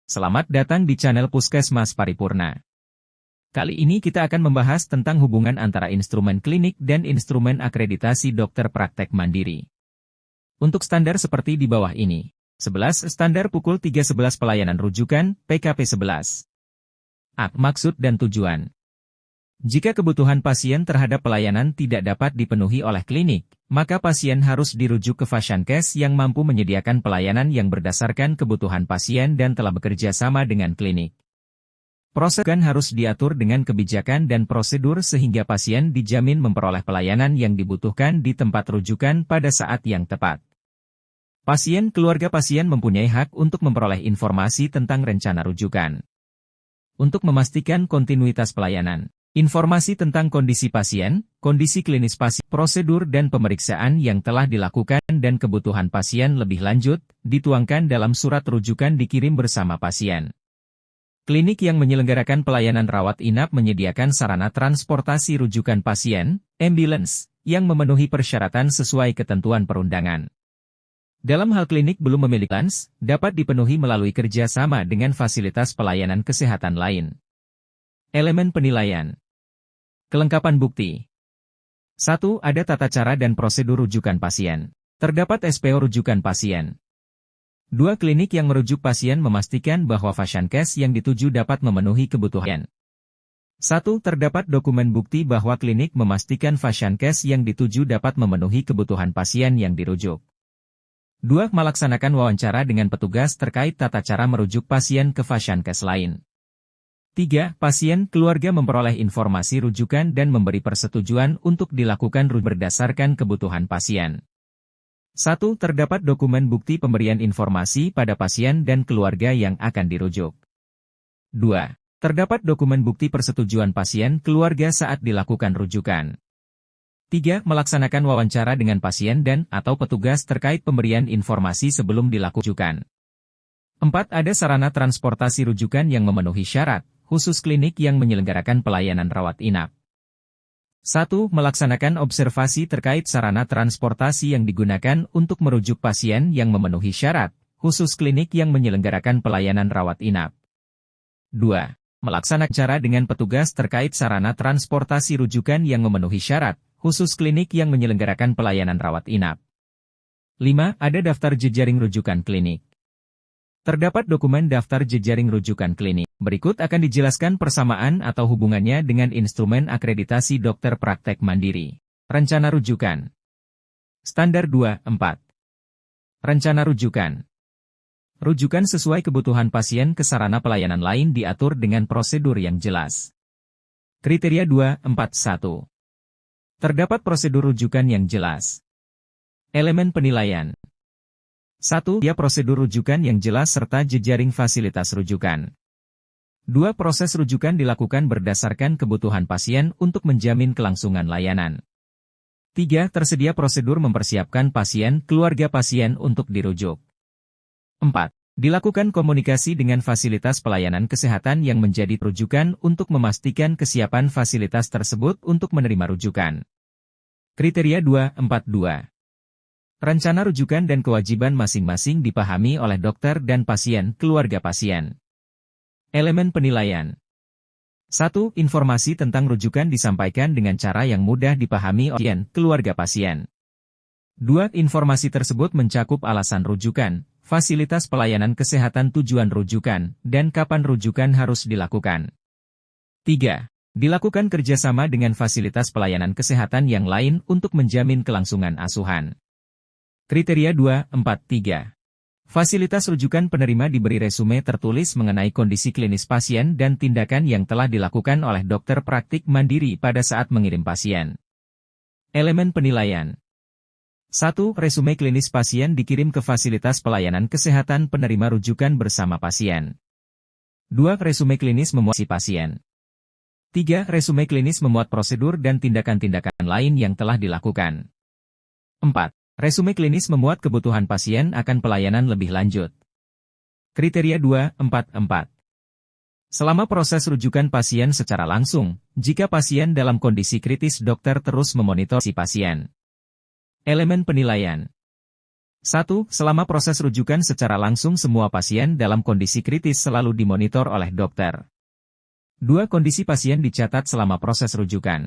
Selamat datang di channel Puskesmas Paripurna. Kali ini kita akan membahas tentang hubungan antara instrumen klinik dan instrumen akreditasi dokter praktek mandiri. Untuk standar seperti di bawah ini. 11 Standar pukul 3.11 pelayanan rujukan, PKP 11. A. Maksud dan tujuan. Jika kebutuhan pasien terhadap pelayanan tidak dapat dipenuhi oleh klinik, maka pasien harus dirujuk ke Fasiankes yang mampu menyediakan pelayanan yang berdasarkan kebutuhan pasien dan telah bekerja sama dengan klinik. Proses harus diatur dengan kebijakan dan prosedur sehingga pasien dijamin memperoleh pelayanan yang dibutuhkan di tempat rujukan pada saat yang tepat. Keluarga pasien mempunyai hak untuk memperoleh informasi tentang rencana rujukan. Untuk memastikan kontinuitas pelayanan, informasi tentang kondisi pasien, kondisi klinis pasien, prosedur dan pemeriksaan yang telah dilakukan dan kebutuhan pasien lebih lanjut, dituangkan dalam surat rujukan dikirim bersama pasien. Klinik yang menyelenggarakan pelayanan rawat inap menyediakan sarana transportasi rujukan pasien, ambulans, yang memenuhi persyaratan sesuai ketentuan perundangan. Dalam hal klinik belum memiliki ambulans, dapat dipenuhi melalui kerja sama dengan fasilitas pelayanan kesehatan lain. Elemen penilaian. Kelengkapan bukti. 1. Ada tata cara dan prosedur rujukan pasien. Terdapat SPO rujukan pasien. 2. Klinik yang merujuk pasien memastikan bahwa Fasiankes yang dituju dapat memenuhi kebutuhan. 1. Terdapat dokumen bukti bahwa klinik memastikan Fasiankes yang dituju dapat memenuhi kebutuhan pasien yang dirujuk. 2. Melaksanakan wawancara dengan petugas terkait tata cara merujuk pasien ke Fasiankes lain. 3. Pasien keluarga memperoleh informasi rujukan dan memberi persetujuan untuk dilakukan berdasarkan kebutuhan pasien. 1. Terdapat dokumen bukti pemberian informasi pada pasien dan keluarga yang akan dirujuk. 2. Terdapat dokumen bukti persetujuan pasien keluarga saat dilakukan rujukan. 3. Melaksanakan wawancara dengan pasien dan/atau petugas terkait pemberian informasi sebelum dilakukan. 4. Ada sarana transportasi rujukan yang memenuhi syarat, khusus klinik yang menyelenggarakan pelayanan rawat inap. 1. Melaksanakan observasi terkait sarana transportasi yang digunakan untuk merujuk pasien yang memenuhi syarat, khusus klinik yang menyelenggarakan pelayanan rawat inap. 2. Melaksanakan cara dengan petugas terkait sarana transportasi rujukan yang memenuhi syarat, khusus klinik yang menyelenggarakan pelayanan rawat inap. 5. Ada daftar jejaring rujukan klinik. Terdapat dokumen daftar jejaring rujukan klinik. Berikut akan dijelaskan persamaan atau hubungannya dengan instrumen akreditasi dokter praktek mandiri. Rencana rujukan. Standar 2.4. Rencana rujukan. Rujukan sesuai kebutuhan pasien ke sarana pelayanan lain diatur dengan prosedur yang jelas. Kriteria 2.4.1. Terdapat prosedur rujukan yang jelas. Elemen penilaian. 1. Prosedur rujukan yang jelas serta jejaring fasilitas rujukan. 2. Proses rujukan dilakukan berdasarkan kebutuhan pasien untuk menjamin kelangsungan layanan. 3. Tersedia prosedur mempersiapkan pasien, keluarga pasien untuk dirujuk. 4. Dilakukan komunikasi dengan fasilitas pelayanan kesehatan yang menjadi rujukan untuk memastikan kesiapan fasilitas tersebut untuk menerima rujukan. Kriteria 2.4.2. Rencana rujukan dan kewajiban masing-masing dipahami oleh dokter dan pasien, keluarga pasien. Elemen penilaian. 1. Informasi tentang rujukan disampaikan dengan cara yang mudah dipahami oleh pasien, keluarga pasien. 2. Informasi tersebut mencakup alasan rujukan, fasilitas pelayanan kesehatan tujuan rujukan, dan kapan rujukan harus dilakukan. 3. Dilakukan kerjasama dengan fasilitas pelayanan kesehatan yang lain untuk menjamin kelangsungan asuhan. Kriteria 2.4.3. Fasilitas rujukan penerima diberi resume tertulis mengenai kondisi klinis pasien dan tindakan yang telah dilakukan oleh dokter praktik mandiri pada saat mengirim pasien. Elemen penilaian. 1. Resume klinis pasien dikirim ke fasilitas pelayanan kesehatan penerima rujukan bersama pasien. 2. Resume klinis memuat si pasien. 3. Resume klinis memuat prosedur dan tindakan-tindakan lain yang telah dilakukan. 4. Resume klinis memuat kebutuhan pasien akan pelayanan lebih lanjut. Kriteria 2.4.4. Selama proses rujukan pasien secara langsung, jika pasien dalam kondisi kritis dokter terus memonitor si pasien. Elemen penilaian. 1. Selama proses rujukan secara langsung semua pasien dalam kondisi kritis selalu dimonitor oleh dokter. 2. Kondisi pasien dicatat selama proses rujukan.